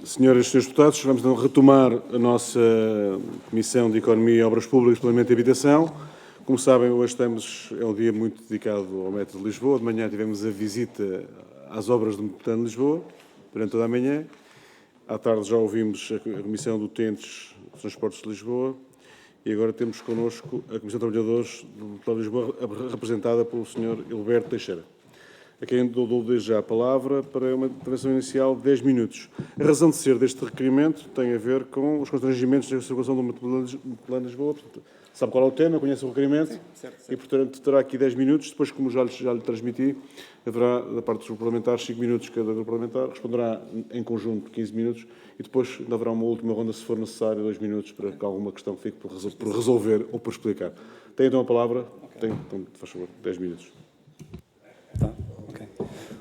Senhoras e senhores deputados, vamos então retomar a nossa Comissão de Economia, Obras Públicas, Planeamento e Habitação. Como sabem, hoje é um dia muito dedicado ao Metro de Lisboa. De manhã tivemos a visita às obras do Metropolitano de Lisboa, durante toda a manhã. À tarde já ouvimos a Comissão do Utentes dos Transportes de Lisboa. E agora temos connosco a Comissão de Trabalhadores do Metropolitano de Lisboa, representada pelo Sr. Hilberto Teixeira, a quem dou desde já a palavra para uma intervenção inicial de 10 minutos. A razão de ser deste requerimento tem a ver com os constrangimentos da circulação do Metropolitano de Lisboa. Portanto, sabe qual é o tema, conhece o requerimento? Sim, certo. E, portanto, terá aqui 10 minutos. Depois, como já lhe transmiti, haverá, da parte dos grupos parlamentares, 5 minutos cada grupo parlamentar. Responderá em conjunto 15 minutos. E depois ainda haverá uma última ronda, se for necessário, 2 minutos, para que alguma questão fique por resolver ou por explicar. Tem então a palavra. Okay. Tem, então, faz favor, 10 minutos. Tá. Okay.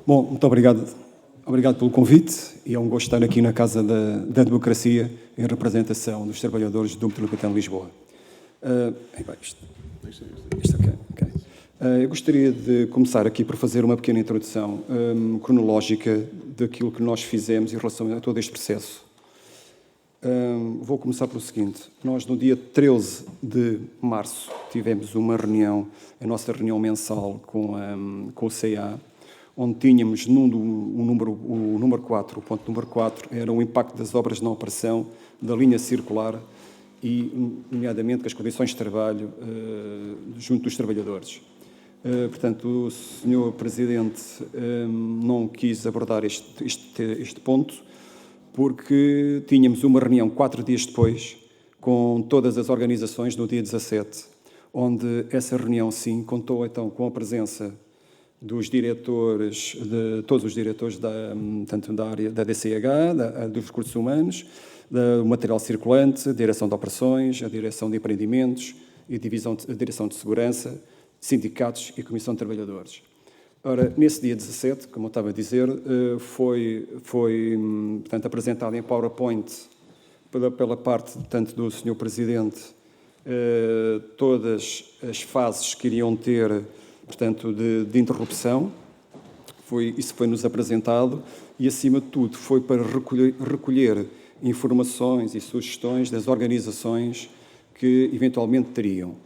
Bom, muito obrigado. Obrigado pelo convite e é um gosto estar aqui na Casa da Democracia em representação dos trabalhadores do Metropolitano de Lisboa. Okay. Eu gostaria de começar aqui por fazer uma pequena introdução cronológica daquilo que nós fizemos em relação a todo este processo. Vou começar pelo seguinte. Nós, no dia 13 de março, tivemos uma reunião, a nossa reunião mensal com o CA, onde tínhamos o número 4, o ponto número 4, era o impacto das obras na operação da linha circular e, nomeadamente, com as condições de trabalho junto dos trabalhadores. Portanto, o Sr. Presidente não quis abordar este ponto, porque tínhamos uma reunião 4 dias depois, com todas as organizações, no dia 17, onde essa reunião, sim, contou então com a presença dos diretores, de todos os diretores, tanto da área da DCH, dos recursos humanos, do material circulante, a direção de operações, a direção de empreendimentos, e a direção de segurança, sindicatos e comissão de trabalhadores. Ora, nesse dia 17, como eu estava a dizer, foi portanto, apresentado em PowerPoint pela parte, tanto do Sr. Presidente, todas as fases que iriam ter, portanto, de interrupção. Isso foi-nos apresentado e, acima de tudo, foi para recolher informações e sugestões das organizações que eventualmente teriam.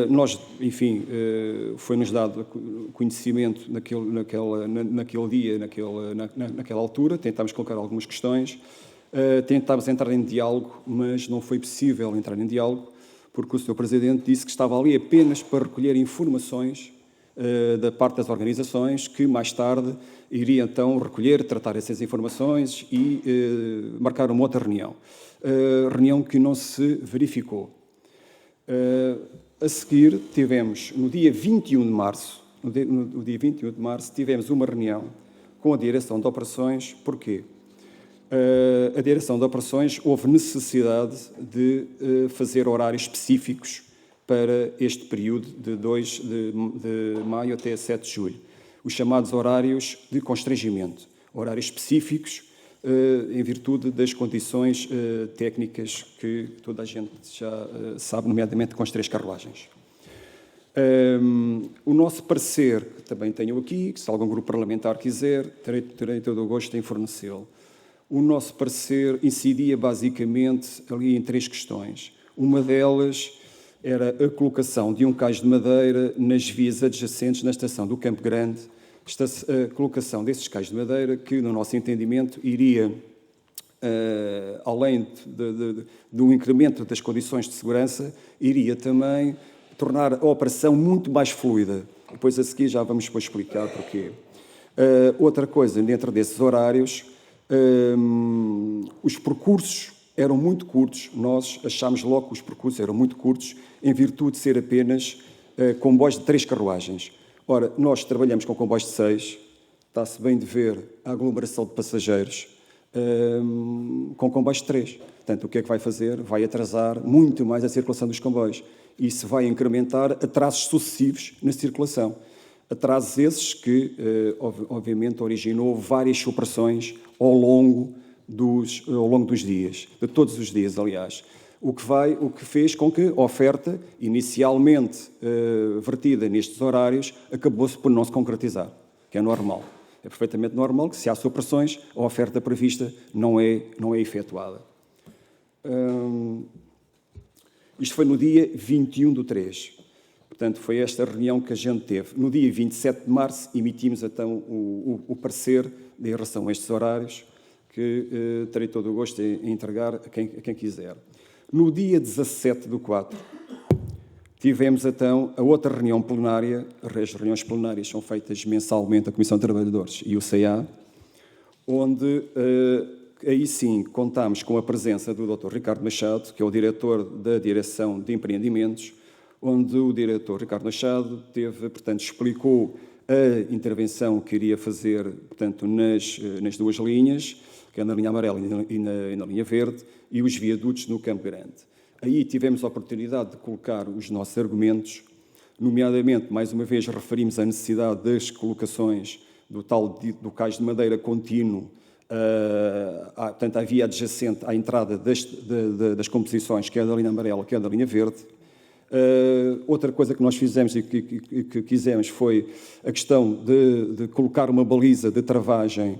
Nós, enfim, foi-nos dado conhecimento naquele dia, naquela altura, tentámos colocar algumas questões, tentámos entrar em diálogo, mas não foi possível entrar em diálogo, porque o Sr. Presidente disse que estava ali apenas para recolher informações da parte das organizações, que mais tarde iria então recolher, tratar essas informações e marcar uma outra reunião. Reunião que não se verificou. A seguir, tivemos, no dia 21 de março, tivemos uma reunião com a Direção de Operações. Porquê? A Direção de Operações houve necessidade de fazer horários específicos para este período de 2 de maio até 7 de julho. Os chamados horários de constrangimento. Horários específicos em virtude das condições técnicas que toda a gente já sabe, nomeadamente com as 3 carruagens. O nosso parecer, que também tenho aqui, que se algum grupo parlamentar quiser, terei todo o gosto em fornecê-lo. O nosso parecer incidia basicamente ali em 3 questões. Uma delas era a colocação de um cais de madeira nas vias adjacentes na estação do Campo Grande, a colocação desses cais de madeira que, no nosso entendimento, iria, além do incremento das condições de segurança, iria também tornar a operação muito mais fluida. Depois, a seguir, já vamos depois explicar porquê. Outra coisa, dentro desses horários, os percursos eram muito curtos. Nós achámos logo que os percursos eram muito curtos, em virtude de ser apenas comboios de 3 carruagens. Ora, nós trabalhamos com comboios de 6, está-se bem de ver a aglomeração de passageiros com comboios de 3. Portanto, o que é que vai fazer? Vai atrasar muito mais a circulação dos comboios. Isso vai incrementar atrasos sucessivos na circulação. Atrasos esses que, obviamente, originou várias supressões ao longo dos dias, de todos os dias, aliás. O que fez com que a oferta, inicialmente vertida nestes horários, acabou-se por não se concretizar, que é normal. É perfeitamente normal que, se há supressões, a oferta prevista não é efetuada. Isto foi no dia 21/3. Portanto, foi esta reunião que a gente teve. No dia 27 de março, emitimos então o parecer em relação a estes horários, que terei todo o gosto em entregar a quem quiser. No dia 17/4, tivemos então a outra reunião plenária. As reuniões plenárias são feitas mensalmente a Comissão de Trabalhadores e o CA, onde aí sim contámos com a presença do Dr. Ricardo Machado, que é o diretor da Direção de Empreendimentos, onde o diretor Ricardo Machado explicou a intervenção que iria fazer, portanto, nas duas linhas, que é na linha amarela e na linha verde, e os viadutos no Campo Grande. Aí tivemos a oportunidade de colocar os nossos argumentos, nomeadamente, mais uma vez, referimos a necessidade das colocações do cais de madeira contínuo, portanto, à via adjacente à entrada das composições, quer da linha amarela, quer da linha verde. Outra coisa que nós fizemos e que quisemos foi a questão de colocar uma baliza de travagem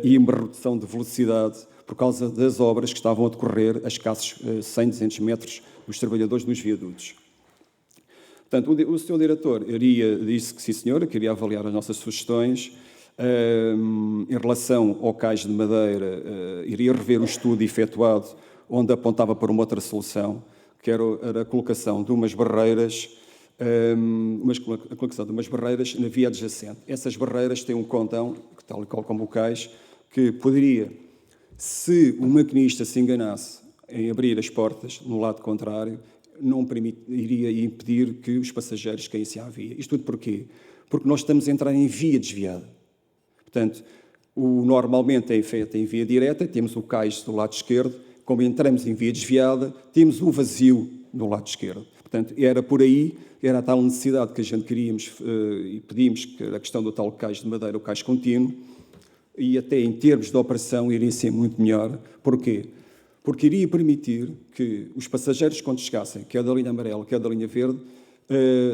e uma redução de velocidade por causa das obras que estavam a decorrer a escassos 100, 200 metros dos trabalhadores dos viadutos. Portanto, o Sr. Diretor disse que sim, senhora, queria avaliar as nossas sugestões. Em relação ao cais de madeira, iria rever o estudo efetuado, onde apontava para uma outra solução, que era a colocação de umas barreiras, na via adjacente. Essas barreiras têm um condão, tal e qual como o cais, que poderia, se o maquinista se enganasse em abrir as portas no lado contrário, iria impedir que os passageiros caíssem à via. Isto tudo porquê? Porque nós estamos a entrar em via desviada. Portanto, normalmente é feito em via direta, temos o cais do lado esquerdo. Como entramos em via desviada, temos um vazio no lado esquerdo. Portanto, era por aí, era a tal necessidade que a gente queríamos e pedimos, que era a questão do tal cais de madeira, o cais contínuo, e até em termos de operação iria ser muito melhor. Porquê? Porque iria permitir que os passageiros, quando chegassem, quer da linha amarela, quer da linha verde,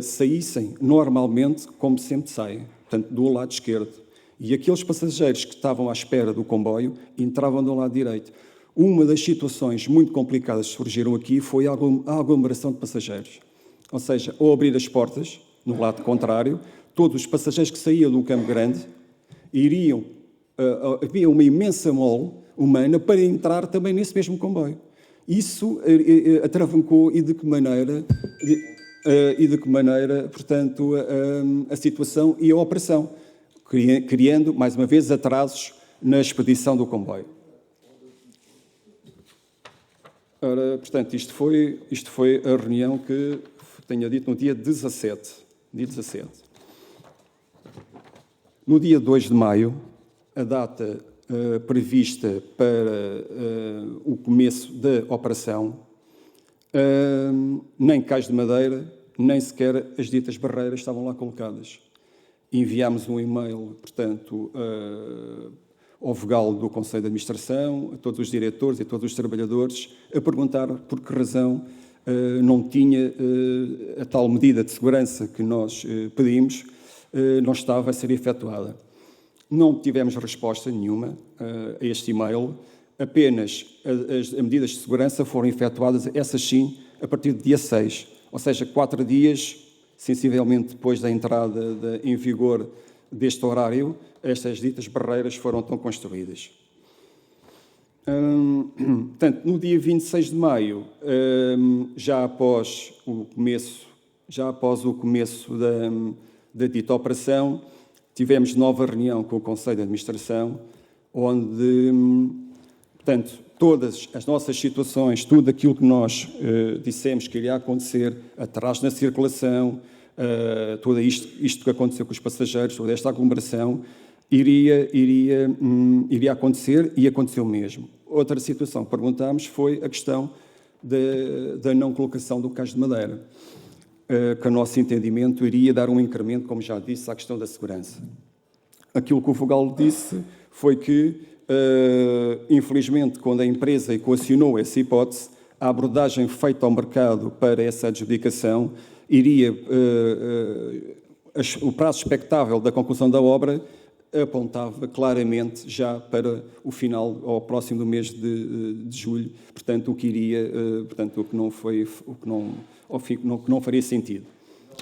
saíssem normalmente como sempre saem, portanto, do lado esquerdo. E aqueles passageiros que estavam à espera do comboio entravam do lado direito. Uma das situações muito complicadas que surgiram aqui foi a aglomeração de passageiros. Ou seja, ao abrir as portas, no lado contrário, todos os passageiros que saíam do Campo Grande havia uma imensa mole humana para entrar também nesse mesmo comboio. Isso atravancou e de que maneira, portanto, a situação e a operação, criando, mais uma vez, atrasos na expedição do comboio. Ora, portanto, isto foi a reunião que tenho dito no dia 17. No dia 2 de maio, a data prevista para o começo da operação, nem cais de madeira, nem sequer as ditas barreiras estavam lá colocadas. Enviámos um e-mail, portanto, ao vogal do Conselho de Administração, a todos os diretores e a todos os trabalhadores, a perguntar por que razão não tinha a tal medida de segurança que nós pedimos, não estava a ser efetuada. Não tivemos resposta nenhuma a este e-mail, apenas as medidas de segurança foram efetuadas, essas sim, a partir do dia 6, ou seja, 4 dias, sensivelmente depois da entrada em vigor deste horário, estas ditas barreiras foram então construídas. Portanto, no dia 26 de maio, já após o começo da dita operação, tivemos nova reunião com o Conselho de Administração, onde, portanto, todas as nossas situações, tudo aquilo que nós dissemos que iria acontecer, atraso na circulação, tudo isto que aconteceu com os passageiros, toda esta aglomeração, iria acontecer e aconteceu mesmo. Outra situação que perguntámos foi a questão da não colocação do cais de madeira, que, a nosso entendimento, iria dar um incremento, como já disse, à questão da segurança. Aquilo que o vogal disse foi que, infelizmente, quando a empresa equacionou essa hipótese, a abordagem feita ao mercado para essa adjudicação iria, o prazo expectável da conclusão da obra apontava claramente já para o final, ao próximo do mês de julho, portanto, o que iria, portanto, o que não faria sentido.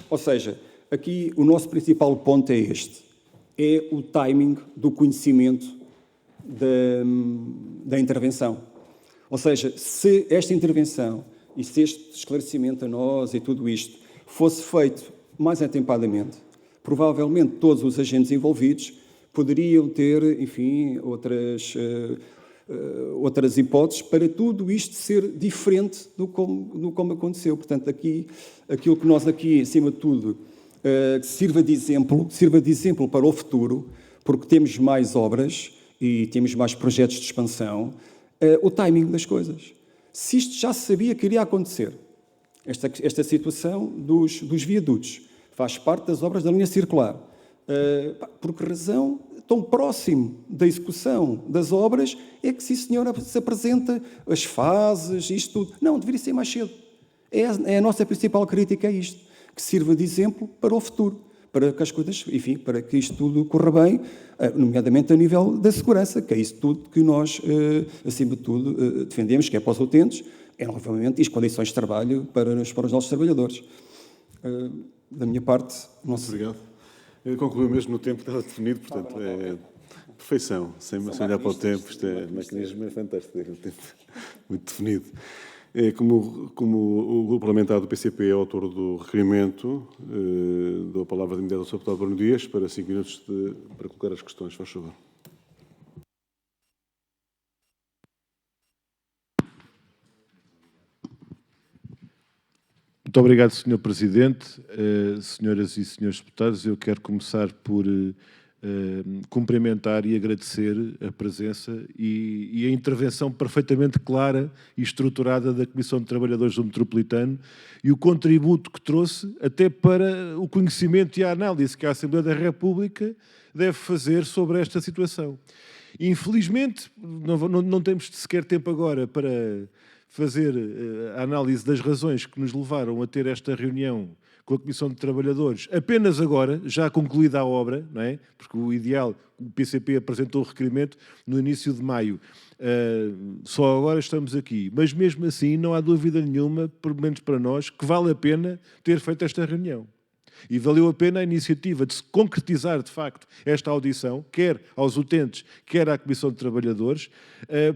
Ou seja, aqui o nosso principal ponto é este, é o timing do conhecimento da intervenção. Ou seja, se esta intervenção e se este esclarecimento a nós e tudo isto fosse feito mais atempadamente, provavelmente todos os agentes envolvidos poderiam ter, enfim, outras hipóteses para tudo isto ser diferente do como aconteceu. Portanto, aquilo que nós aqui, acima de tudo, sirva de exemplo para o futuro, porque temos mais obras e temos mais projetos de expansão, o timing das coisas. Se isto já se sabia que iria acontecer, esta situação dos viadutos faz parte das obras da linha circular. Por que razão, tão próximo da execução das obras, é que, sim, senhora, se apresenta as fases, isto tudo. Não, deveria ser mais cedo. É a nossa principal crítica a isto, que sirva de exemplo para o futuro, para que as coisas, enfim, para que isto tudo corra bem, nomeadamente a nível da segurança, que é isso tudo que nós, acima de tudo, defendemos, que é para os utentes, é, novamente, as condições de trabalho para os nossos trabalhadores. Da minha parte, não sei. Obrigado. Concluiu mesmo no tempo que estava definido, portanto, é perfeição, sem olhar para o tempo, isto é, o mecanismo é fantástico, é um tempo muito definido. Como o grupo parlamentar do PCP é autor do requerimento, dou a palavra de imediato ao Sr. Deputado Bruno Dias para 5 minutos para colocar as questões, faz favor. Muito obrigado, Sr. Presidente. Senhoras e senhores deputados, eu quero começar por cumprimentar e agradecer a presença e a intervenção perfeitamente clara e estruturada da Comissão de Trabalhadores do Metropolitano e o contributo que trouxe até para o conhecimento e a análise que a Assembleia da República deve fazer sobre esta situação. Infelizmente, não temos sequer tempo agora para fazer a análise das razões que nos levaram a ter esta reunião com a Comissão de Trabalhadores, apenas agora, já concluída a obra, não é? Porque o ideal, o PCP apresentou o requerimento no início de maio. Só agora estamos aqui. Mas mesmo assim, não há dúvida nenhuma, pelo menos para nós, que vale a pena ter feito esta reunião. E valeu a pena a iniciativa de se concretizar, de facto, esta audição, quer aos utentes, quer à Comissão de Trabalhadores,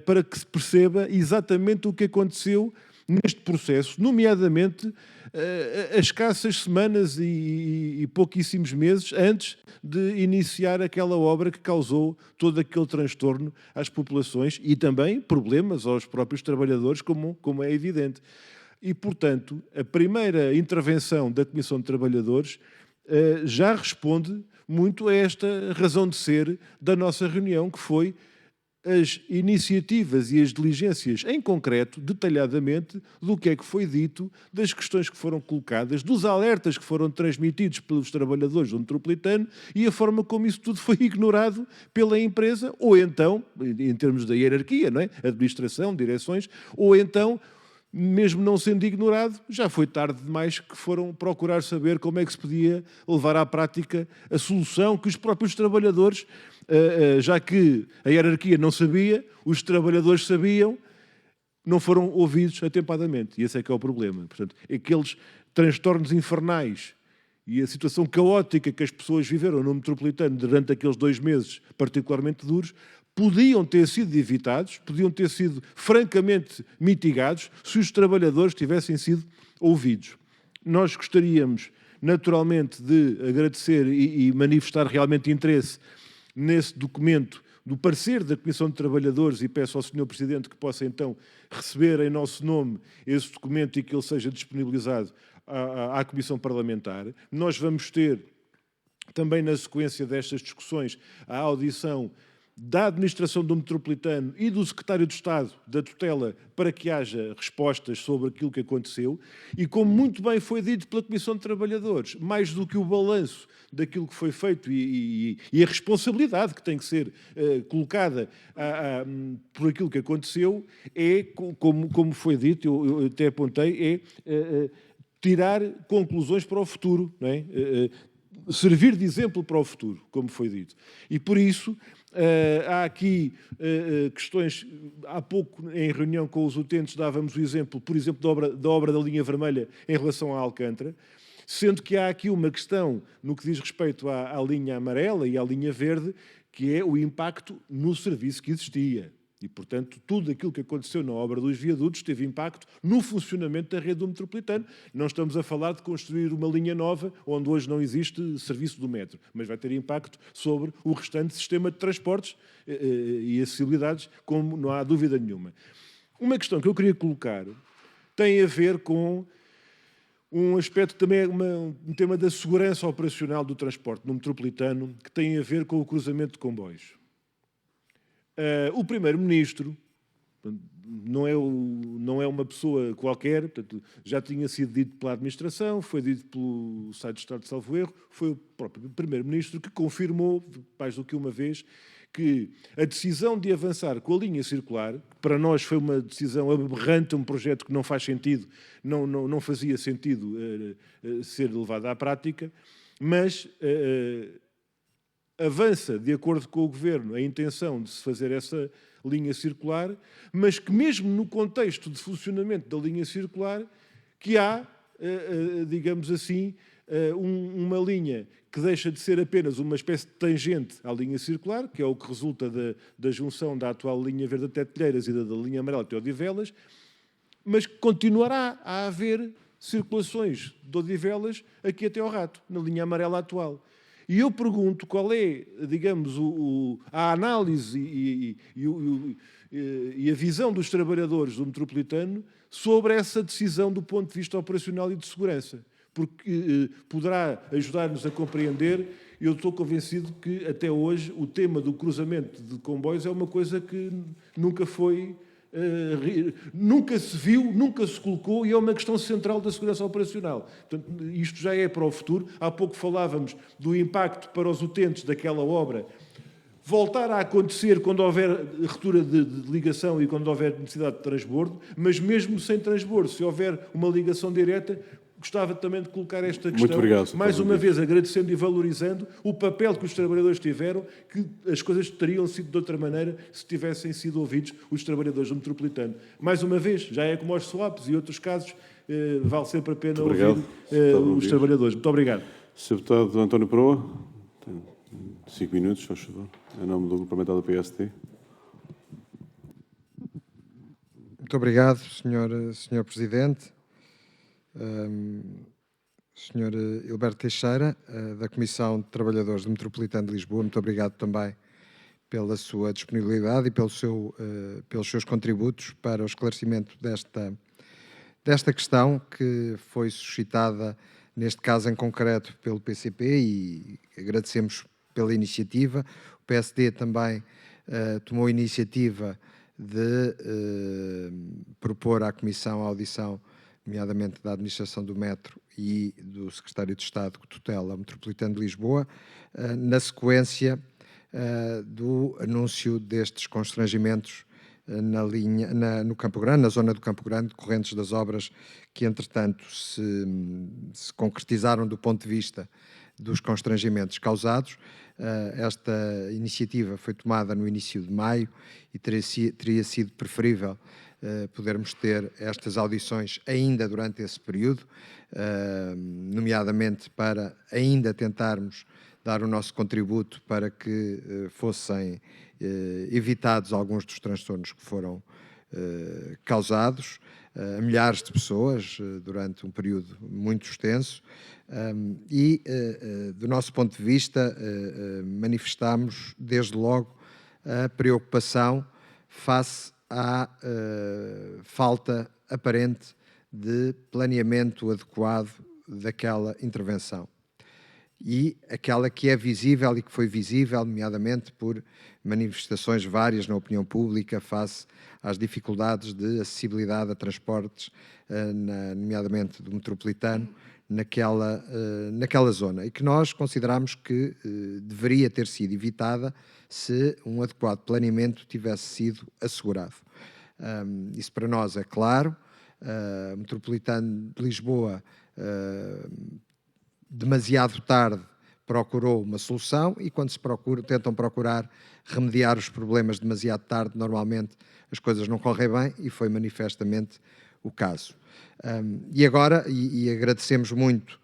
para que se perceba exatamente o que aconteceu neste processo, nomeadamente as escassas semanas e pouquíssimos meses antes de iniciar aquela obra que causou todo aquele transtorno às populações e também problemas aos próprios trabalhadores, como é evidente. E, portanto, a primeira intervenção da Comissão de Trabalhadores já responde muito a esta razão de ser da nossa reunião, que foi as iniciativas e as diligências em concreto, detalhadamente, do que é que foi dito, das questões que foram colocadas, dos alertas que foram transmitidos pelos trabalhadores do Metropolitano e a forma como isso tudo foi ignorado pela empresa, ou então, em termos da hierarquia, não é? Administração, direções, ou então, mesmo não sendo ignorado, já foi tarde demais que foram procurar saber como é que se podia levar à prática a solução que os próprios trabalhadores, já que a hierarquia não sabia, os trabalhadores sabiam, não foram ouvidos atempadamente. E esse é que é o problema. Portanto, aqueles transtornos infernais e a situação caótica que as pessoas viveram no Metropolitano durante aqueles 2 meses particularmente duros, podiam ter sido evitados, podiam ter sido francamente mitigados se os trabalhadores tivessem sido ouvidos. Nós gostaríamos, naturalmente, de agradecer e manifestar realmente interesse nesse documento do parecer da Comissão de Trabalhadores e peço ao Sr. Presidente que possa então receber em nosso nome esse documento e que ele seja disponibilizado à Comissão Parlamentar. Nós vamos ter também na sequência destas discussões a audição da Administração do Metropolitano e do Secretário de Estado da tutela para que haja respostas sobre aquilo que aconteceu e, como muito bem foi dito pela Comissão de Trabalhadores, mais do que o balanço daquilo que foi feito e a responsabilidade que tem que ser colocada por aquilo que aconteceu, é, como foi dito, eu até apontei, tirar conclusões para o futuro, não é? servir de exemplo para o futuro, como foi dito. E por isso há aqui questões. Há pouco, em reunião com os utentes, dávamos o exemplo, por exemplo, da obra da linha vermelha em relação à Alcântara, sendo que há aqui uma questão no que diz respeito à linha amarela e à linha verde, que é o impacto no serviço que existia. E, portanto, tudo aquilo que aconteceu na obra dos viadutos teve impacto no funcionamento da rede do metropolitano. Não estamos a falar de construir uma linha nova onde hoje não existe serviço do metro, mas vai ter impacto sobre o restante sistema de transportes e acessibilidades, como não há dúvida nenhuma. Uma questão que eu queria colocar tem a ver com um aspecto também, um tema da segurança operacional do transporte no metropolitano, que tem a ver com o cruzamento de comboios. O Primeiro-Ministro não é uma pessoa qualquer, portanto, já tinha sido dito pela administração, foi dito pelo site do Estado de Salvo Erro, foi o próprio Primeiro-Ministro que confirmou, mais do que uma vez, que a decisão de avançar com a linha circular, que para nós foi uma decisão aberrante, um projeto que não faz sentido, não fazia sentido ser levado à prática, mas avança, de acordo com o Governo, a intenção de se fazer essa linha circular, mas que mesmo no contexto de funcionamento da linha circular, que há, digamos assim, uma linha que deixa de ser apenas uma espécie de tangente à linha circular, que é o que resulta da junção da atual linha verde até Telheiras e da linha amarela até Odivelas, mas que continuará a haver circulações de Odivelas aqui até ao Rato, na linha amarela atual. E eu pergunto qual é, digamos, a análise e a visão dos trabalhadores do metropolitano sobre essa decisão do ponto de vista operacional e de segurança. Porque poderá ajudar-nos a compreender. Eu estou convencido que, até hoje, o tema do cruzamento de comboios é uma coisa que nunca foi... nunca se viu, nunca se colocou e é uma questão central da segurança operacional. Portanto, isto já é para o futuro. Há pouco falávamos do impacto para os utentes daquela obra. Voltar a acontecer quando houver ruptura de ligação e quando houver necessidade de transbordo, mas mesmo sem transbordo, se houver uma ligação direta, gostava também de colocar esta questão. Muito obrigado, Sr. Mais uma vez, agradecendo e valorizando o papel que os trabalhadores tiveram, que as coisas teriam sido de outra maneira se tivessem sido ouvidos os trabalhadores do metropolitano. Mais uma vez, já é como aos swaps e outros casos, vale sempre a pena ouvir os trabalhadores. Muito obrigado. Sr. Deputado António Proa, tem 5 minutos, faz favor, em nome do Grupo Parlamentar do PSD. Muito obrigado, Sr. Presidente. Sr. Hilberto Teixeira, da Comissão de Trabalhadores do Metropolitano de Lisboa, muito obrigado também pela sua disponibilidade e pelos seus contributos para o esclarecimento desta questão que foi suscitada, neste caso em concreto, pelo PCP, e agradecemos pela iniciativa. O PSD também tomou a iniciativa de propor à Comissão a audição, nomeadamente da Administração do Metro e do Secretário de Estado que tutela o Metropolitano de Lisboa, na sequência do anúncio destes constrangimentos no Campo Grande, na zona do Campo Grande, decorrentes das obras que, entretanto, se concretizaram do ponto de vista dos constrangimentos causados. Esta iniciativa foi tomada no início de maio e teria sido preferível podermos ter estas audições ainda durante esse período, nomeadamente para ainda tentarmos dar o nosso contributo para que fossem evitados alguns dos transtornos que foram causados a milhares de pessoas durante um período muito extenso e, do nosso ponto de vista, manifestámos desde logo a preocupação face à falta aparente de planeamento adequado daquela intervenção. E aquela que é visível e que foi visível, nomeadamente por manifestações várias na opinião pública face às dificuldades de acessibilidade a transportes, nomeadamente do metropolitano, naquela zona, e que nós consideramos que deveria ter sido evitada se um adequado planeamento tivesse sido assegurado. Isso para nós é claro. O Metropolitano de Lisboa, demasiado tarde, procurou uma solução, e quando tentam procurar remediar os problemas demasiado tarde, normalmente as coisas não correm bem, e foi manifestamente o caso. E agora, agradecemos muito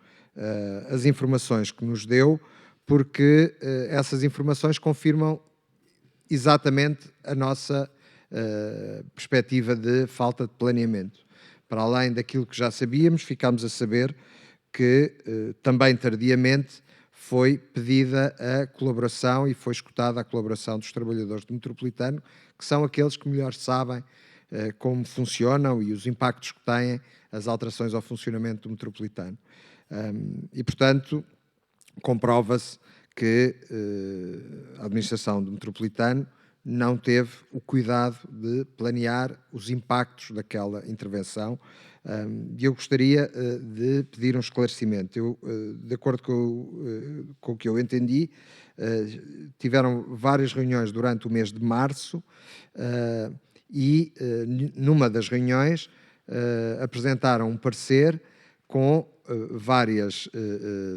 as informações que nos deu, porque essas informações confirmam exatamente a nossa perspectiva de falta de planeamento. Para além daquilo que já sabíamos, ficámos a saber que também tardiamente foi pedida a colaboração e foi escutada a colaboração dos trabalhadores do Metropolitano, que são aqueles que melhor sabem como funcionam e os impactos que têm as alterações ao funcionamento do Metropolitano. E, portanto, comprova-se que a administração do Metropolitano não teve o cuidado de planear os impactos daquela intervenção. E eu gostaria de pedir um esclarecimento. De acordo com o que eu entendi, tiveram várias reuniões durante o mês de março e numa das reuniões apresentaram um parecer com várias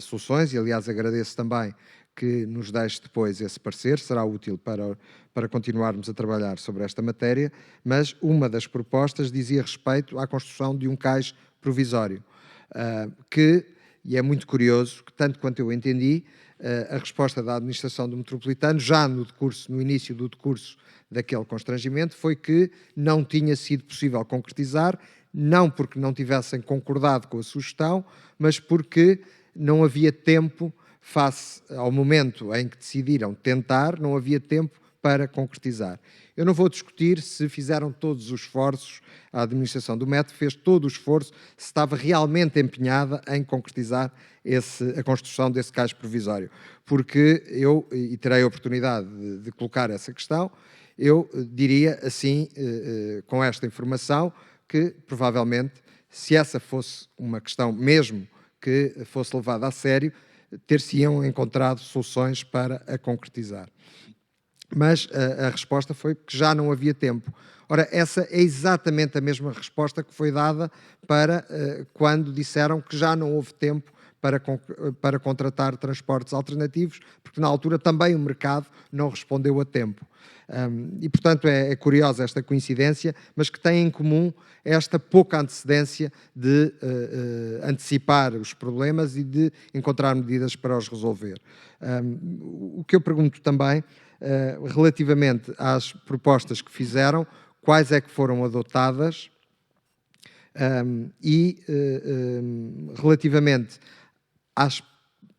soluções, e aliás agradeço também que nos deixe depois esse parecer, será útil para continuarmos a trabalhar sobre esta matéria, mas uma das propostas dizia respeito à construção de um cais provisório, e é muito curioso que, tanto quanto eu entendi, a resposta da administração do Metropolitano, já no início do decurso daquele constrangimento, foi que não tinha sido possível concretizar, não porque não tivessem concordado com a sugestão, mas porque não havia tempo, face ao momento em que decidiram tentar, não havia tempo para concretizar. Eu não vou discutir se fizeram todos os esforços, a administração do MET fez todo o esforço, se estava realmente empenhada em concretizar a construção desse cais provisório, porque eu, e terei a oportunidade de colocar essa questão, eu diria assim, com esta informação, que provavelmente, se essa fosse uma questão mesmo que fosse levada a sério, ter-se-iam encontrado soluções para a concretizar. Mas a resposta foi que já não havia tempo. Ora, essa é exatamente a mesma resposta que foi dada para quando disseram que já não houve tempo para contratar transportes alternativos, porque na altura também o mercado não respondeu a tempo. E, portanto, é curiosa esta coincidência, mas que tem em comum esta pouca antecedência de antecipar os problemas e de encontrar medidas para os resolver. O que eu pergunto também, relativamente às propostas que fizeram, quais é que foram adotadas e relativamente às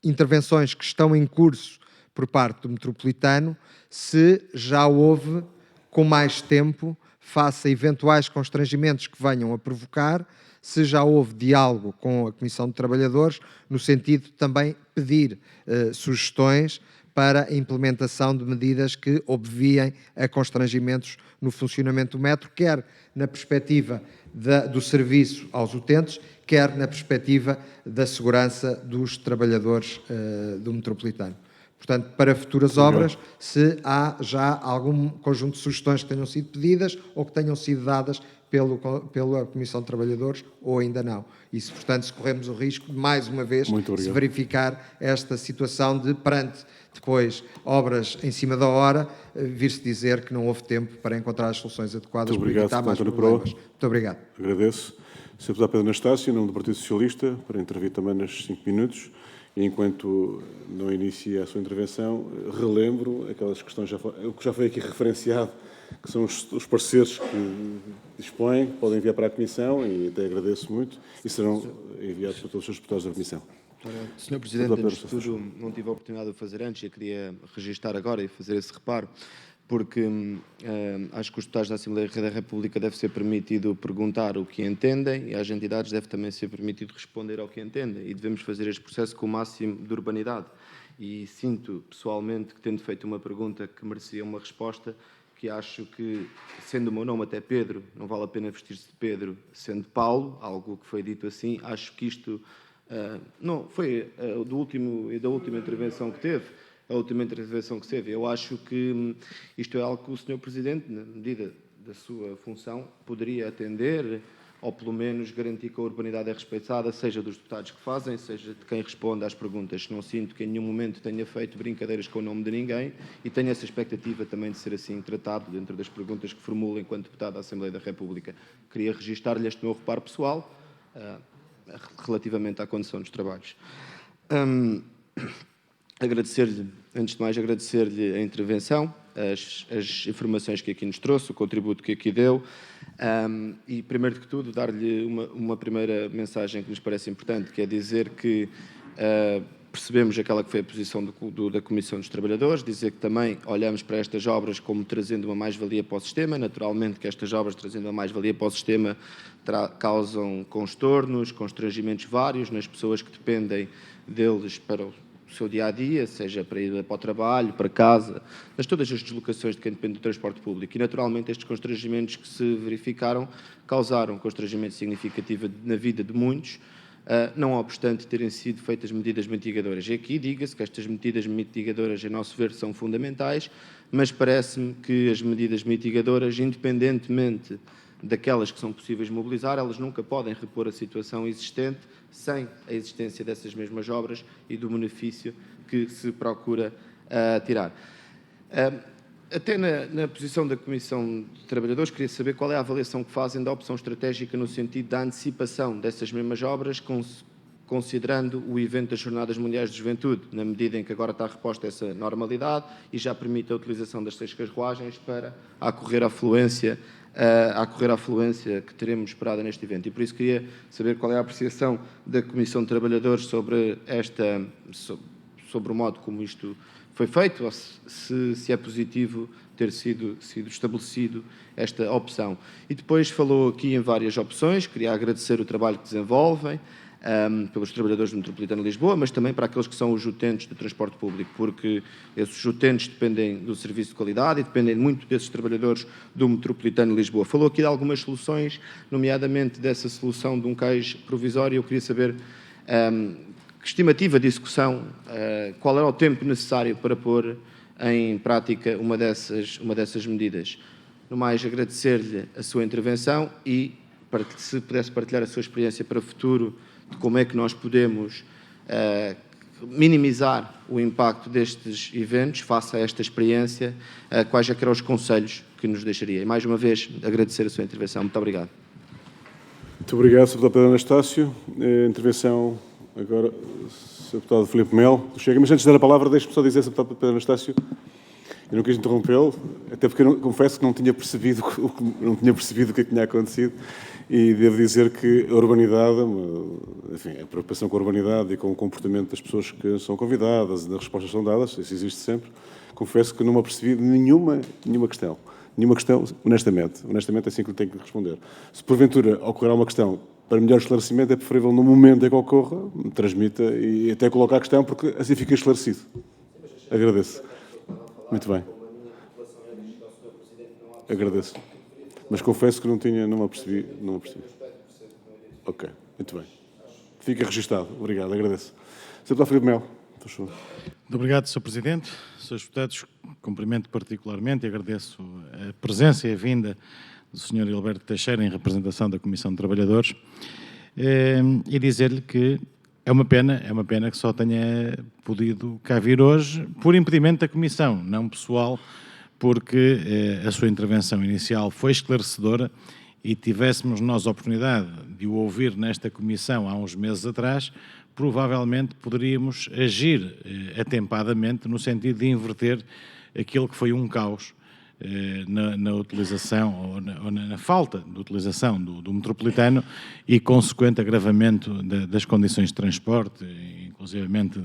intervenções que estão em curso por parte do Metropolitano, se já houve, com mais tempo, face a eventuais constrangimentos que venham a provocar, se já houve diálogo com a Comissão de Trabalhadores, no sentido de também pedir sugestões para a implementação de medidas que obviem a constrangimentos no funcionamento do metro, quer na perspectiva do serviço aos utentes, quer na perspectiva da segurança dos trabalhadores do Metropolitano. Portanto, para futuras obras, se há já algum conjunto de sugestões que tenham sido pedidas ou que tenham sido dadas pela Comissão de Trabalhadores ou ainda não. E, portanto, se corremos o risco de, mais uma vez, se verificar esta situação de, perante depois obras em cima da hora, vir-se dizer que não houve tempo para encontrar as soluções adequadas para evitar mais problemas. Muito obrigado. Agradeço. Sr. Deputado Pedro Anastácio, em nome do Partido Socialista, para intervir também nos 5 minutos. E enquanto não inicia a sua intervenção, relembro aquelas questões, o que já foi aqui referenciado, que são os pareceres que dispõem, podem enviar para a Comissão, e até agradeço muito, e serão enviados para todos os deputados da Comissão. Sr. Presidente, antes de tudo, não tive a oportunidade de o fazer antes, eu queria registar agora e fazer esse reparo, porque acho que os deputados da Assembleia da República deve ser permitido perguntar o que entendem e às entidades deve também ser permitido responder ao que entendem, e devemos fazer este processo com o máximo de urbanidade. E sinto pessoalmente que, tendo feito uma pergunta que merecia uma resposta, que acho que, sendo o meu nome até Pedro, não vale a pena vestir-se de Pedro sendo Paulo, algo que foi dito assim, acho que isto não foi da última intervenção que teve, eu acho que isto é algo que o Sr. Presidente, na medida da sua função, poderia atender ou pelo menos garantir que a urbanidade é respeitada, seja dos deputados que fazem, seja de quem responde às perguntas. Não sinto que em nenhum momento tenha feito brincadeiras com o nome de ninguém e tenho essa expectativa também de ser assim tratado dentro das perguntas que formulo enquanto deputado da Assembleia da República. Queria registar-lhe este meu reparo pessoal relativamente à condução dos trabalhos. Agradecer-lhe, antes de mais, agradecer-lhe a intervenção, as informações que aqui nos trouxe, o contributo que aqui deu, e, primeiro de tudo, dar-lhe uma primeira mensagem que nos parece importante, que é dizer que percebemos aquela que foi a posição da Comissão dos Trabalhadores, dizer que também olhamos para estas obras como trazendo uma mais-valia para o sistema. Naturalmente que estas obras, trazendo uma mais-valia para o sistema, causam constornos, constrangimentos vários nas pessoas que dependem deles para o seu dia-a-dia, seja para ir para o trabalho, para casa, mas todas as deslocações de quem depende do transporte público. E, naturalmente, estes constrangimentos que se verificaram causaram um constrangimento significativo na vida de muitos, não obstante terem sido feitas medidas mitigadoras. E aqui diga-se que estas medidas mitigadoras, em nosso ver, são fundamentais, mas parece-me que as medidas mitigadoras, independentemente daquelas que são possíveis mobilizar, elas nunca podem repor a situação existente sem a existência dessas mesmas obras e do benefício que se procura tirar. Até na posição da Comissão de Trabalhadores, queria saber qual é a avaliação que fazem da opção estratégica no sentido da antecipação dessas mesmas obras, considerando o evento das Jornadas Mundiais de Juventude, na medida em que agora está reposta essa normalidade e já permite a utilização das 6 carruagens para acorrer à afluência que teremos esperada neste evento. E por isso queria saber qual é a apreciação da Comissão de Trabalhadores sobre o modo como isto foi feito, ou se é positivo ter sido estabelecido esta opção. E depois falou aqui em várias opções, queria agradecer o trabalho que desenvolvem, pelos trabalhadores do Metropolitano de Lisboa, mas também para aqueles que são os utentes do transporte público, porque esses utentes dependem do serviço de qualidade e dependem muito desses trabalhadores do Metropolitano de Lisboa. Falou aqui de algumas soluções, nomeadamente dessa solução de um cais provisório. Eu queria saber que estimativa de execução, qual era o tempo necessário para pôr em prática uma dessas medidas. No mais, agradecer-lhe a sua intervenção e, para que se pudesse partilhar a sua experiência para o futuro, de como é que nós podemos minimizar o impacto destes eventos face a esta experiência, quais é que eram os conselhos que nos deixaria. E, mais uma vez, agradecer a sua intervenção. Muito obrigado. Muito obrigado, Sr. Deputado Pedro Anastácio. Intervenção agora, Sr. Deputado Filipe Melo. Chega, mas antes de dar a palavra, deixe-me só dizer, Sr. Deputado Pedro Anastácio, eu não quis interrompê-lo, até porque eu confesso que não tinha percebido o que tinha acontecido, e devo dizer que a urbanidade, enfim, a preocupação com a urbanidade e com o comportamento das pessoas que são convidadas, as respostas são dadas, isso existe sempre. Confesso que não me apercebi de nenhuma questão. Nenhuma questão, honestamente é assim que lhe tenho que responder. Se porventura ocorrerá uma questão para melhor esclarecimento, é preferível no momento em que ocorra, me transmita e até colocar a questão, porque assim fica esclarecido. Agradeço. Muito bem. Agradeço. Mas confesso que não me apercebi. Ok, muito bem. Fica registado. Obrigado, agradeço. Sr. Deputado Filipe Melo. Muito obrigado, Sr. Presidente. Srs. Deputados, cumprimento particularmente e agradeço a presença e a vinda do Sr. Hilberto Teixeira em representação da Comissão de Trabalhadores e dizer-lhe que é uma pena que só tenha podido cá vir hoje por impedimento da Comissão, não pessoal, porque a sua intervenção inicial foi esclarecedora e tivéssemos nós a oportunidade de o ouvir nesta Comissão há uns meses atrás, provavelmente poderíamos agir atempadamente no sentido de inverter aquilo que foi um caos na utilização ou na falta de utilização do metropolitano e consequente agravamento das condições de transporte, inclusivamente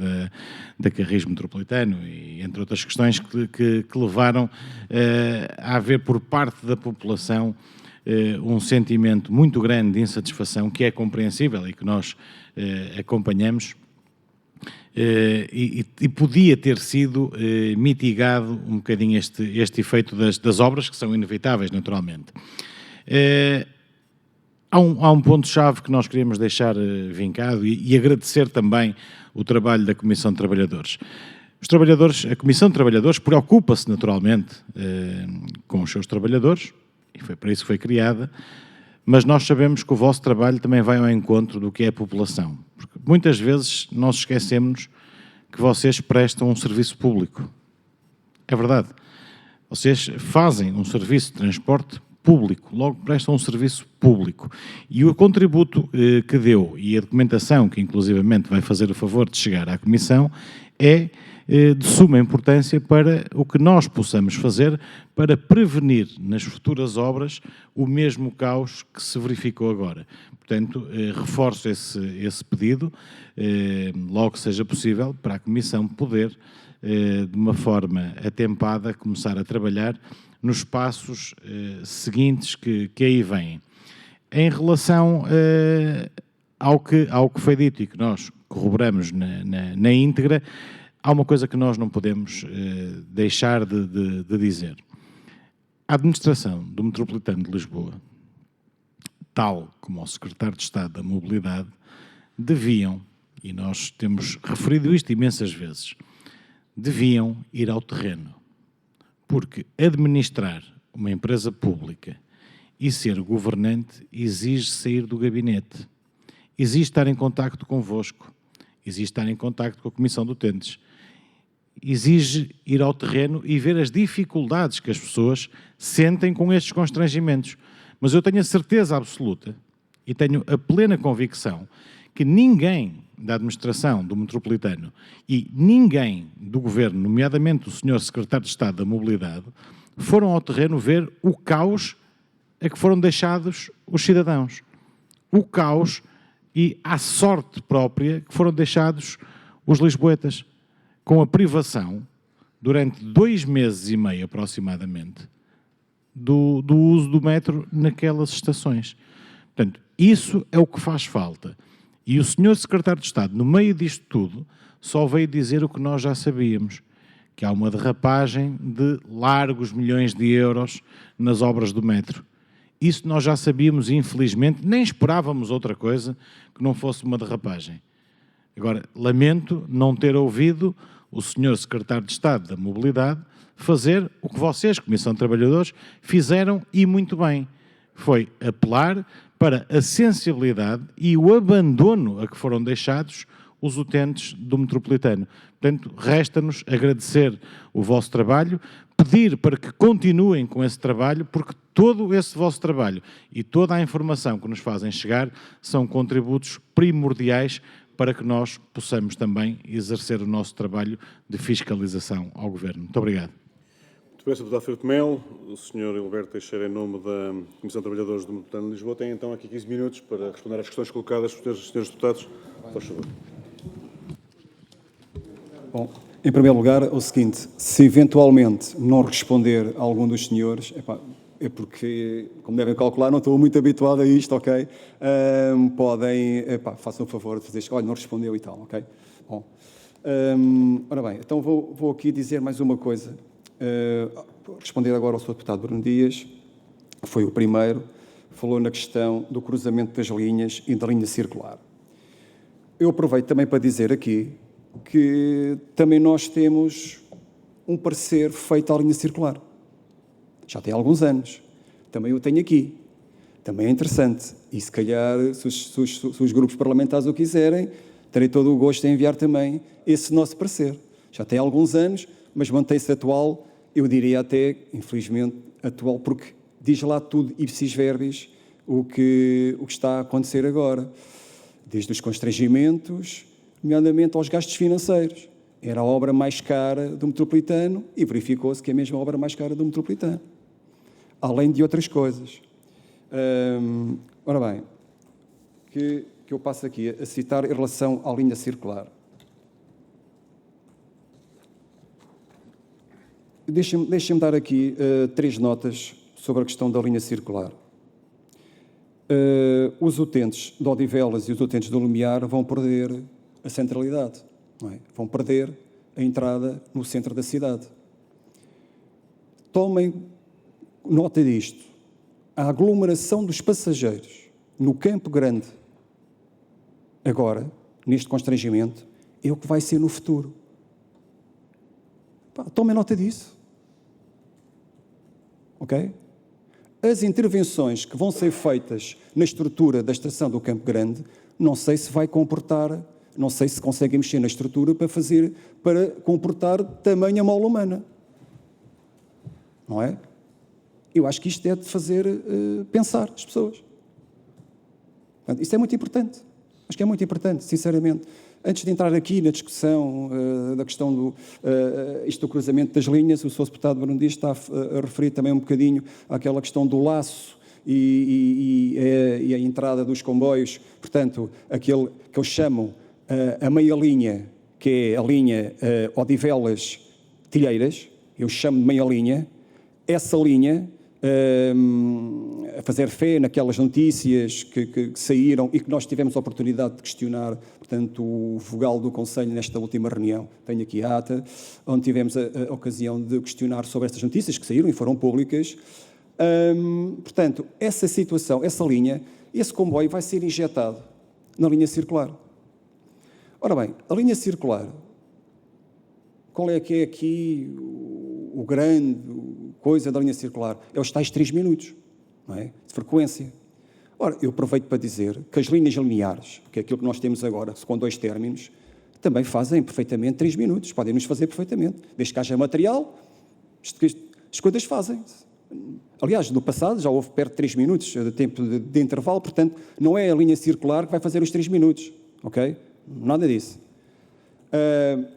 da Carris Metropolitano e entre outras questões que levaram a haver por parte da população um sentimento muito grande de insatisfação que é compreensível e que nós acompanhamos. E podia ter sido mitigado um bocadinho este efeito das obras, que são inevitáveis, naturalmente. Há um ponto-chave que nós queríamos deixar vincado e agradecer também o trabalho da Comissão de Trabalhadores. A Comissão de Trabalhadores preocupa-se, naturalmente, com os seus trabalhadores, e foi para isso que foi criada, mas nós sabemos que o vosso trabalho também vai ao encontro do que é a população. Porque muitas vezes nós esquecemos que vocês prestam um serviço público. É verdade. Vocês fazem um serviço de transporte público, logo prestam um serviço público. E o contributo que deu e a documentação que inclusivamente vai fazer o favor de chegar à Comissão é de suma importância para o que nós possamos fazer para prevenir nas futuras obras o mesmo caos que se verificou agora. Portanto, reforço esse pedido, logo que seja possível, para a Comissão poder, de uma forma atempada, começar a trabalhar nos passos seguintes que aí vêm. Em relação ao que foi dito e que nós corroboramos na íntegra, há uma coisa que nós não podemos deixar de dizer. A administração do Metropolitano de Lisboa, tal como o Secretário de Estado da Mobilidade, deviam, e nós temos referido isto imensas vezes, deviam ir ao terreno. Porque administrar uma empresa pública e ser governante exige sair do gabinete, exige estar em contacto convosco, exige estar em contacto com a Comissão de Utentes, exige ir ao terreno e ver as dificuldades que as pessoas sentem com estes constrangimentos. Mas eu tenho a certeza absoluta e tenho a plena convicção que ninguém da administração do Metropolitano e ninguém do Governo, nomeadamente o Sr. Secretário de Estado da Mobilidade, foram ao terreno ver o caos a que foram deixados os cidadãos. O caos e a sorte própria que foram deixados os lisboetas, com a privação, durante 2 meses e meio aproximadamente, do uso do metro naquelas estações. Portanto, isso é o que faz falta. E o Sr. Secretário de Estado, no meio disto tudo, só veio dizer o que nós já sabíamos, que há uma derrapagem de largos milhões de euros nas obras do metro. Isso nós já sabíamos e, infelizmente, nem esperávamos outra coisa que não fosse uma derrapagem. Agora, lamento não ter ouvido o Sr. Secretário de Estado da Mobilidade fazer o que vocês, Comissão de Trabalhadores, fizeram e muito bem. Foi apelar para a sensibilidade e o abandono a que foram deixados os utentes do Metropolitano. Portanto, resta-nos agradecer o vosso trabalho, pedir para que continuem com esse trabalho, porque todo esse vosso trabalho e toda a informação que nos fazem chegar são contributos primordiais para que nós possamos também exercer o nosso trabalho de fiscalização ao Governo. Muito obrigado. Muito bem, Sr. Deputado Filipe Melo. O Sr. Hilberto Teixeira, em nome da Comissão de Trabalhadores do Metropolitano de Lisboa, tem então aqui 15 minutos para responder às questões colocadas pelos senhores deputados. Por favor. Bom, em primeiro lugar, é o seguinte: se eventualmente não responder a algum dos senhores, é porque, como devem calcular, não estou muito habituado a isto, ok? Podem, façam o favor de fazer isto. Olha, não respondeu e tal, ok? Bom, ora bem, então vou aqui dizer mais uma coisa. Responder agora ao Sr. Deputado Bruno Dias, que foi o primeiro, falou na questão do cruzamento das linhas e da linha circular. Eu aproveito também para dizer aqui que também nós temos um parecer feito à linha circular. Já tem alguns anos. Também o tenho aqui. Também é interessante. E se calhar, se os grupos parlamentares o quiserem, terei todo o gosto em enviar também esse nosso parecer. Já tem alguns anos, mas mantém-se atual, eu diria até, infelizmente, atual, porque diz lá tudo, ipsis verbis, o que está a acontecer agora. Desde os constrangimentos, nomeadamente aos gastos financeiros. Era a obra mais cara do Metropolitano e verificou-se que é mesmo a obra mais cara do Metropolitano. Além de outras coisas. Ora bem, que eu passo aqui a citar em relação à linha circular. Deixem-me dar aqui 3 notas sobre a questão da linha circular. Os utentes de Odivelas e os utentes do Lumiar vão perder a centralidade, não é? Vão perder a entrada no centro da cidade. Tomem nota disto. A aglomeração dos passageiros no Campo Grande, agora, neste constrangimento, é o que vai ser no futuro. Tomem nota disso. Ok? as intervenções que vão ser feitas na estrutura da estação do Campo Grande, não sei se vai comportar, não sei se conseguem mexer na estrutura para comportar tamanha mola humana. Não é? Eu acho que isto é de fazer pensar as pessoas. Portanto, isso é muito importante. Acho que é muito importante, sinceramente. Antes de entrar aqui na discussão da questão do cruzamento das linhas, o Sr. Deputado Bruno Dias está a referir também um bocadinho àquela questão do laço e a entrada dos comboios, portanto, aquele que eles chamam a meia linha, que é a linha Odivelas-Tilheiras, eu chamo de meia linha, essa linha, a fazer fé naquelas notícias que saíram e que nós tivemos a oportunidade de questionar, portanto, o vogal do Conselho nesta última reunião, tenho aqui a ata, onde tivemos a ocasião de questionar sobre estas notícias que saíram e foram públicas. Portanto, essa situação, essa linha, esse comboio vai ser injetado na linha circular. Ora bem, a linha circular, qual é que é aqui o grande coisa da linha circular? É os tais 3 minutos, não é? De frequência. Ora, eu aproveito para dizer que as linhas lineares, que é aquilo que nós temos agora, com 2 términos, também fazem perfeitamente 3 minutos, podem nos fazer perfeitamente. Desde que haja material, as coisas fazem-se. Aliás, no passado já houve perto de 3 minutos de tempo de intervalo, portanto, não é a linha circular que vai fazer os 3 minutos, ok? Nada disso.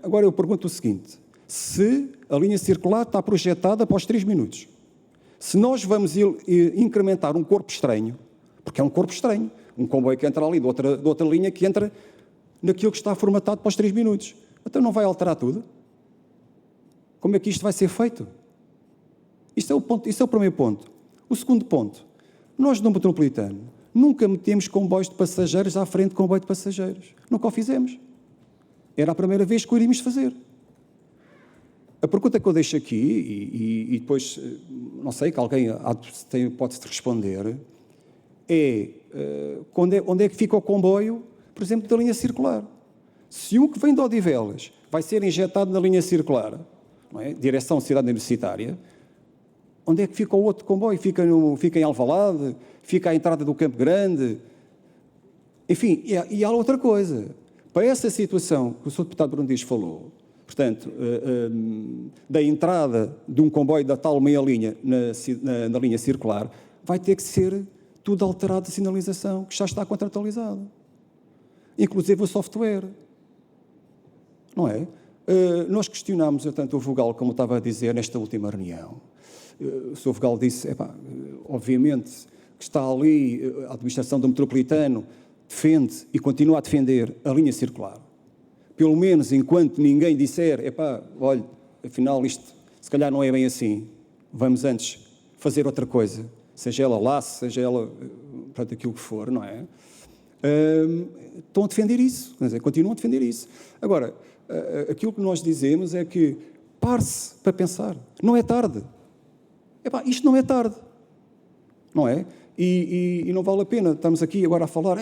Agora eu pergunto o seguinte, se a linha circular está projetada para os 3 minutos, se nós vamos incrementar um corpo estranho, porque é um corpo estranho, um comboio que entra ali de outra linha que entra naquilo que está formatado para os 3 minutos, então não vai alterar tudo? Como é que isto vai ser feito? Isto é o primeiro ponto. O segundo ponto, nós no metropolitano nunca metemos comboios de passageiros à frente de comboio de passageiros. Nunca o fizemos. Era a primeira vez que o iríamos fazer. A pergunta que eu deixo aqui, e depois, não sei, que alguém pode-se responder, é onde é que fica o comboio, por exemplo, da linha circular. Se um que vem de Odivelas vai ser injetado na linha circular, não é? Direção Cidade Universitária, onde é que fica o outro comboio? Fica em Alvalade? Fica à entrada do Campo Grande? Enfim, e há outra coisa. Para essa situação que o Sr. Deputado Bruno Dias falou, portanto, da entrada de um comboio da tal meia linha na linha circular, vai ter que ser tudo alterado de sinalização, que já está contratualizado. Inclusive o software. Não é? Nós questionámos, tanto o vogal, como estava a dizer, nesta última reunião. O Sr. vogal disse, obviamente, que está ali, a administração do metropolitano defende e continua a defender a linha circular. Pelo menos enquanto ninguém disser, olha, afinal isto se calhar não é bem assim, vamos antes fazer outra coisa, seja ela laço, seja ela, portanto, aquilo que for, não é? Estão a defender isso, quer dizer, continuam a defender isso. Agora, aquilo que nós dizemos é que pare-se para pensar, não é tarde. Isto não é tarde, não é? E não vale a pena, estamos aqui agora a falar,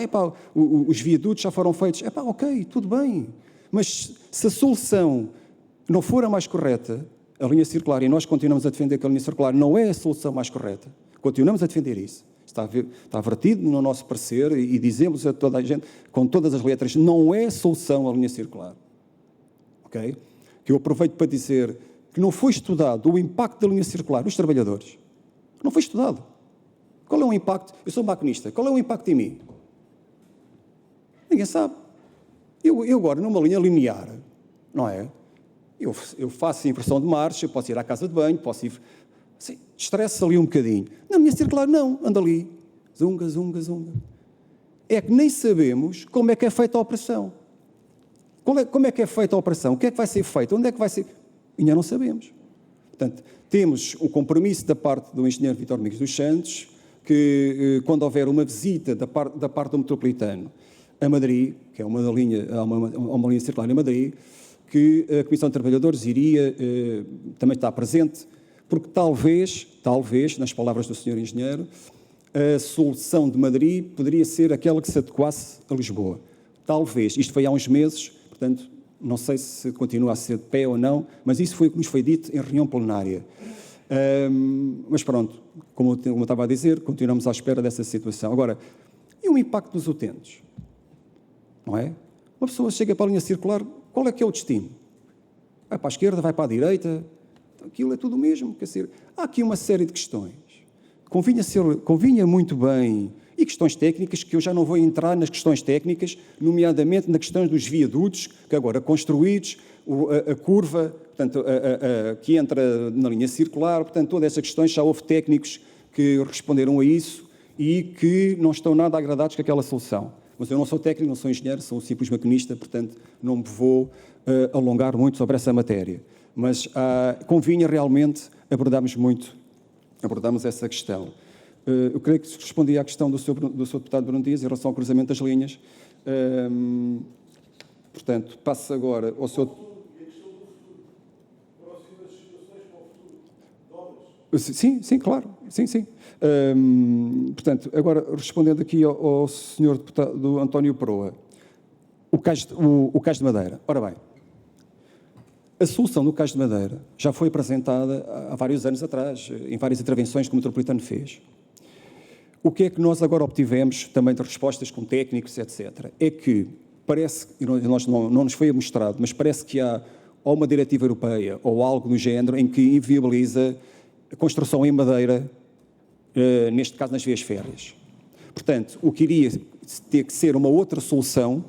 os viadutos já foram feitos, ok, tudo bem, mas se a solução não for a mais correta, a linha circular, e nós continuamos a defender que a linha circular não é a solução mais correta, continuamos a defender isso, está vertido no nosso parecer e dizemos a toda a gente, com todas as letras, não é a solução a linha circular, ok? Que eu aproveito para dizer que não foi estudado o impacto da linha circular nos trabalhadores. Não foi estudado. Qual é o impacto? Eu sou maquinista. Qual é o impacto em mim? Ninguém sabe. Eu agora, numa linha linear, não é? Eu faço impressão de marcha, posso ir à casa de banho, posso ir... Assim, estresse ali um bocadinho. Na linha circular, não. Anda ali. Zunga, zunga, zunga. É que nem sabemos como é que é feita a operação. Como é que é feita a operação? O que é que vai ser feito? Onde é que vai ser... Ainda não sabemos. Portanto, temos o compromisso da parte do engenheiro Vítor Domingos dos Santos, que quando houver uma visita da parte do metropolitano a Madrid, que é uma linha circular em Madrid, que a Comissão de Trabalhadores iria também estar presente, porque talvez, nas palavras do Sr. Engenheiro, a solução de Madrid poderia ser aquela que se adequasse a Lisboa. Talvez, isto foi há uns meses, portanto, não sei se continua a ser de pé ou não, mas isso foi o que nos foi dito em reunião plenária. Mas pronto, como eu estava a dizer, continuamos à espera dessa situação. Agora, e o impacto dos utentes? Não é? Uma pessoa chega para a linha circular, qual é que é o destino? Vai para a esquerda, vai para a direita, aquilo é tudo o mesmo. Quer dizer, há aqui uma série de questões. Convinha muito bem, e questões técnicas, que eu já não vou entrar nas questões técnicas, nomeadamente na questão dos viadutos, que agora construídos, a curva, portanto, que entra na linha circular, portanto, todas essas questões, já houve técnicos que responderam a isso e que não estão nada agradados com aquela solução. Mas eu não sou técnico, não sou engenheiro, sou um simples maquinista, portanto, não me vou alongar muito sobre essa matéria. Mas convinha realmente abordarmos essa questão. Eu creio que respondi à questão do Sr. Deputado Bruno Dias em relação ao cruzamento das linhas. Portanto, passo agora ao Sr. Sim, claro. Sim. Portanto, agora, respondendo aqui ao Sr. Deputado António Proa, o Cais de Madeira. Ora bem, a solução do Cais de Madeira já foi apresentada há vários anos atrás, em várias intervenções que o Metropolitano fez. O que é que nós agora obtivemos, também de respostas com técnicos, etc., é que parece, e nós não nos foi mostrado, mas parece que há ou uma diretiva europeia ou algo do género em que inviabiliza a construção em madeira, neste caso nas vias férreas. Portanto, o que iria ter que ser uma outra solução,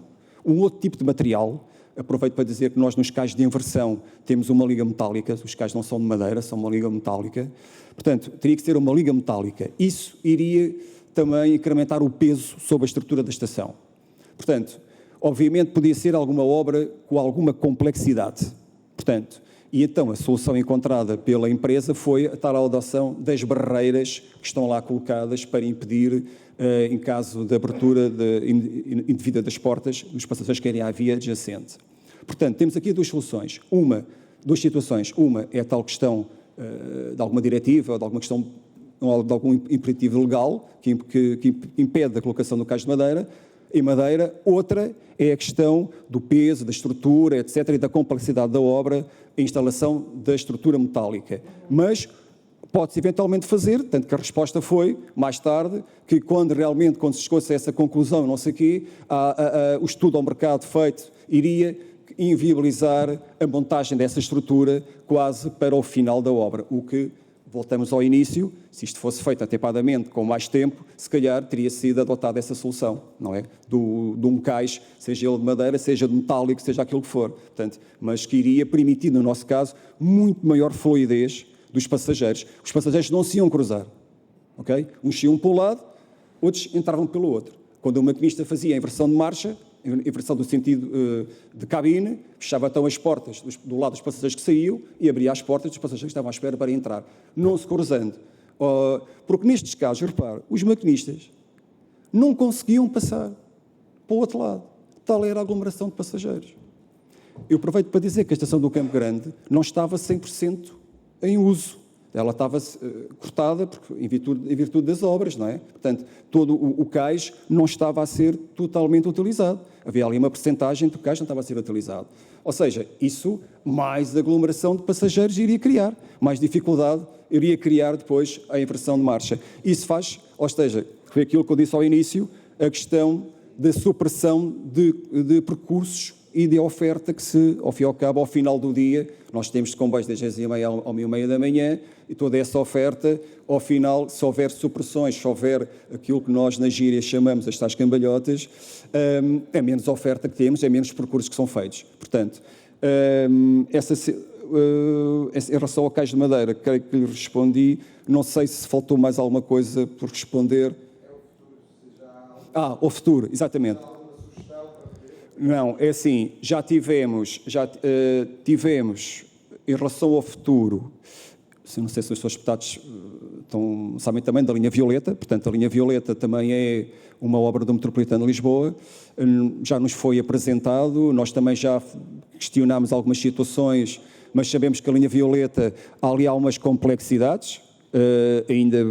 um outro tipo de material. Aproveito para dizer que nós nos cais de inversão temos uma liga metálica, os cais não são de madeira, são uma liga metálica. Portanto, teria que ser uma liga metálica. Isso iria também incrementar o peso sobre a estrutura da estação. Portanto, obviamente podia ser alguma obra com alguma complexidade. Portanto, e então a solução encontrada pela empresa foi a tal adoção das barreiras que estão lá colocadas para impedir, em caso de abertura indevida das portas, os passageiros que irem à via adjacente. Portanto, temos aqui duas situações. Uma é a tal questão de alguma diretiva ou de alguma questão, ou de algum imperativo legal que impede a colocação do Cais de Madeira, em madeira. Outra é a questão do peso, da estrutura, etc., e da complexidade da obra, a instalação da estrutura metálica. Mas pode-se eventualmente fazer, tanto que a resposta foi, mais tarde, que quando se chegou-se a essa conclusão, não sei o quê, o estudo ao mercado feito iria inviabilizar a montagem dessa estrutura quase para o final da obra, o que, voltamos ao início, se isto fosse feito atempadamente, com mais tempo, se calhar teria sido adotada essa solução, não é? De um cais, seja ele de madeira, seja de metálico, seja aquilo que for. Portanto, mas que iria permitir, no nosso caso, muito maior fluidez dos passageiros. Os passageiros não se iam cruzar, ok? Uns iam para um lado, outros entravam pelo outro. Quando o maquinista fazia a inversão de marcha, inversão do sentido de cabine, fechava então as portas do lado dos passageiros que saíam e abria as portas dos passageiros que estavam à espera para entrar, não se cruzando. Porque nestes casos, repare, os maquinistas não conseguiam passar para o outro lado. Tal era a aglomeração de passageiros. Eu aproveito para dizer que a estação do Campo Grande não estava 100% em uso. Ela estava cortada em virtude das obras, não é? Portanto, todo o cais não estava a ser totalmente utilizado. Havia ali uma percentagem do cais que não estava a ser utilizado. Ou seja, isso, mais aglomeração de passageiros iria criar, mais dificuldade iria criar depois a inversão de marcha. Isso faz, ou seja, foi aquilo que eu disse ao início, a questão da supressão de percursos e de oferta que se, ao fim e ao cabo, ao final do dia, nós temos de comboios das 10h30 ao 12h30 da manhã, e toda essa oferta, ao final, se houver supressões, se houver aquilo que nós na gíria chamamos as tais cambalhotas, é menos oferta que temos, é menos percursos que são feitos. Portanto, em relação ao Cais de Madeira, creio que lhe respondi, não sei se faltou mais alguma coisa por responder. Ao futuro, exatamente. Não, é assim, já tivemos em relação ao futuro, não sei se os seus deputados sabem também da linha Violeta, portanto a linha Violeta também é uma obra do Metropolitano de Lisboa, já nos foi apresentado, nós também já questionámos algumas situações, mas sabemos que a linha Violeta, ali há algumas complexidades, ainda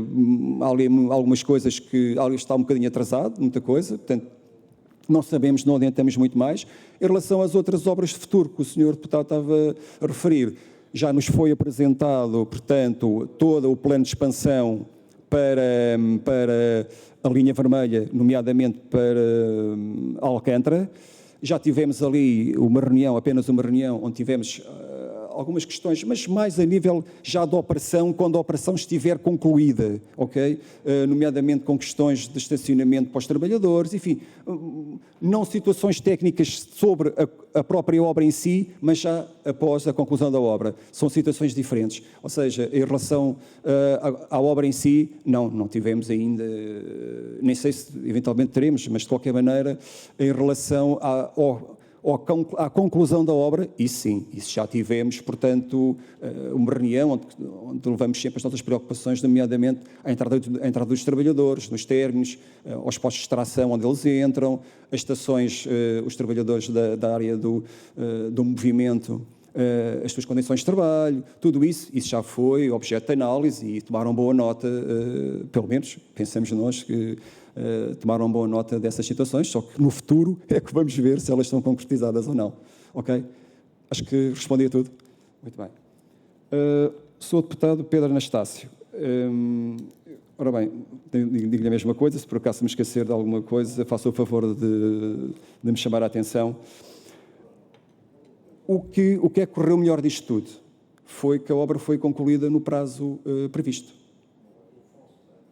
há ali algumas coisas que ali está um bocadinho atrasado, muita coisa, portanto não sabemos, não adiantamos muito mais. Em relação às outras obras de futuro que o Sr. Deputado estava a referir, já nos foi apresentado, portanto, todo o plano de expansão para a linha vermelha, nomeadamente para Alcântara. Já tivemos ali apenas uma reunião, onde tivemos algumas questões, mas mais a nível já da operação, quando a operação estiver concluída, ok? Nomeadamente com questões de estacionamento para os trabalhadores, enfim, não situações técnicas sobre a própria obra em si, mas já após a conclusão da obra. São situações diferentes. Ou seja, em relação à obra em si, não tivemos ainda, nem sei se eventualmente teremos, mas de qualquer maneira, em relação à conclusão da obra, isso sim, isso já tivemos, portanto, uma reunião onde levamos sempre as nossas preocupações, nomeadamente a entrada dos trabalhadores, nos términos, aos postos de extração onde eles entram, as estações, os trabalhadores da área do movimento, as suas condições de trabalho, tudo isso já foi objeto de análise e tomaram boa nota, pelo menos pensamos nós que tomaram boa nota dessas situações, só que no futuro é que vamos ver se elas estão concretizadas ou não. Ok? Acho que respondi a tudo. Muito bem. Sou o deputado Pedro Anastácio. Ora bem, digo-lhe a mesma coisa, se por acaso me esquecer de alguma coisa, faça o favor de me chamar a atenção. O que é que correu melhor disto tudo? Foi que a obra foi concluída no prazo previsto.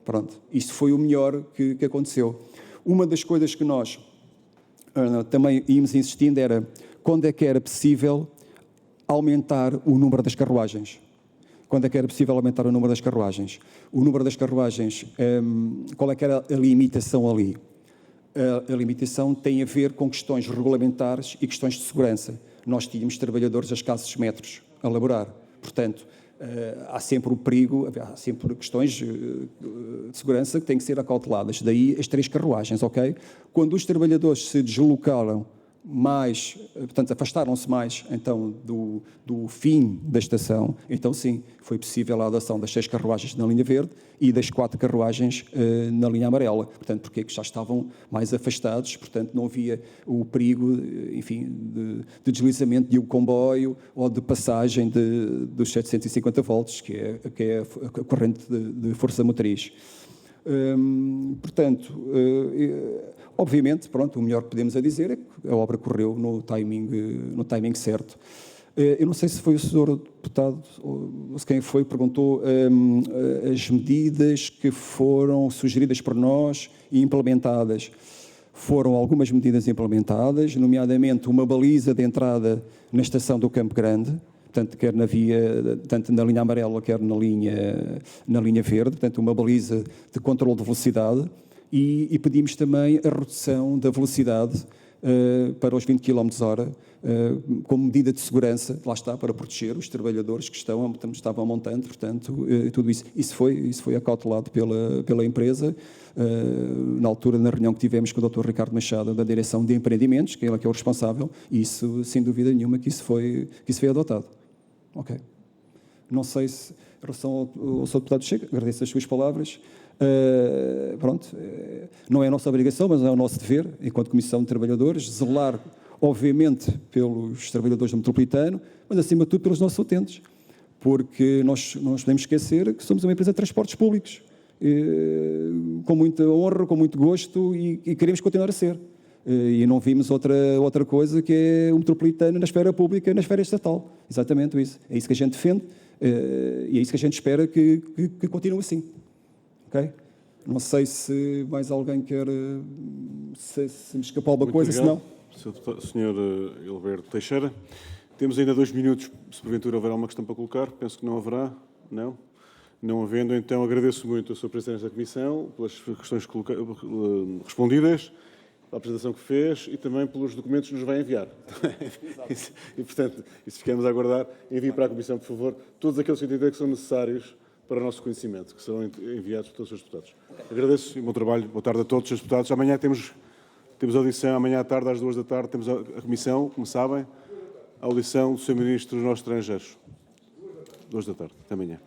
Pronto, isso foi o melhor que aconteceu. Uma das coisas que nós também íamos insistindo era quando é que era possível aumentar o número das carruagens. Quando é que era possível aumentar o número das carruagens? O número das carruagens, qual é que era a limitação ali? A limitação tem a ver com questões regulamentares e questões de segurança. Nós tínhamos trabalhadores a escassos metros a laborar, portanto, há sempre o perigo, há sempre questões de segurança que têm que ser acauteladas. Daí as 3 carruagens, ok? Quando os trabalhadores se deslocaram mais, portanto, afastaram-se mais, então, do fim da estação, então, sim, foi possível a adoção das 6 carruagens na linha verde e das 4 carruagens na linha amarela. Portanto, porque já estavam mais afastados, portanto, não havia o perigo, enfim, de deslizamento de um comboio ou de passagem dos 750 volts, que é a corrente de força motriz. Portanto, obviamente, pronto, o melhor que podemos dizer é que a obra correu no timing certo. Eu não sei se foi o senhor deputado ou se quem foi, perguntou as medidas que foram sugeridas por nós e implementadas. Foram algumas medidas implementadas, nomeadamente uma baliza de entrada na estação do Campo Grande, tanto quer tanto na linha amarela, quer na linha verde, portanto uma baliza de controle de velocidade e pedimos também a redução da velocidade para os 20 km/h, como medida de segurança, lá está, para proteger os trabalhadores que estavam montando, portanto, tudo isso. Isso foi acautelado pela empresa, na altura, na reunião que tivemos com o Dr. Ricardo Machado, da Direção de Empreendimentos, que ele é que é o responsável, e isso, sem dúvida nenhuma, que isso foi adotado. Ok. Não sei se, em relação ao Sr. Deputado Chega, agradeço as suas palavras. Não é a nossa obrigação, mas é o nosso dever, enquanto Comissão de Trabalhadores, zelar, obviamente, pelos trabalhadores do metropolitano, mas, acima de tudo, pelos nossos utentes, porque nós podemos esquecer que somos uma empresa de transportes públicos, com muita honra, com muito gosto, e queremos continuar a ser. E não vimos outra coisa que é o metropolitano na esfera pública, na esfera estatal. Exatamente isso. É isso que a gente defende e é isso que a gente espera que continue assim. Ok? Não sei se mais alguém quer... Se me escapou alguma coisa, se não... Sr. Hilberto Teixeira, temos ainda 2 minutos, se porventura houver alguma questão para colocar. Penso que não haverá. Não? Não havendo, então agradeço muito a sua presença nesta comissão, pelas questões respondidas, pela apresentação que fez e também pelos documentos que nos vai enviar. E, portanto, isso ficamos a aguardar. Envie para a Comissão, por favor, todos aqueles que entender que são necessários para o nosso conhecimento, que serão enviados pelos seus deputados. Agradeço e bom trabalho. Boa tarde a todos os deputados. Amanhã temos audição, amanhã à tarde, às 2 da tarde, temos a Comissão, como sabem, a audição do Sr. Ministro dos Negócios Estrangeiros. 2 da tarde. Até amanhã.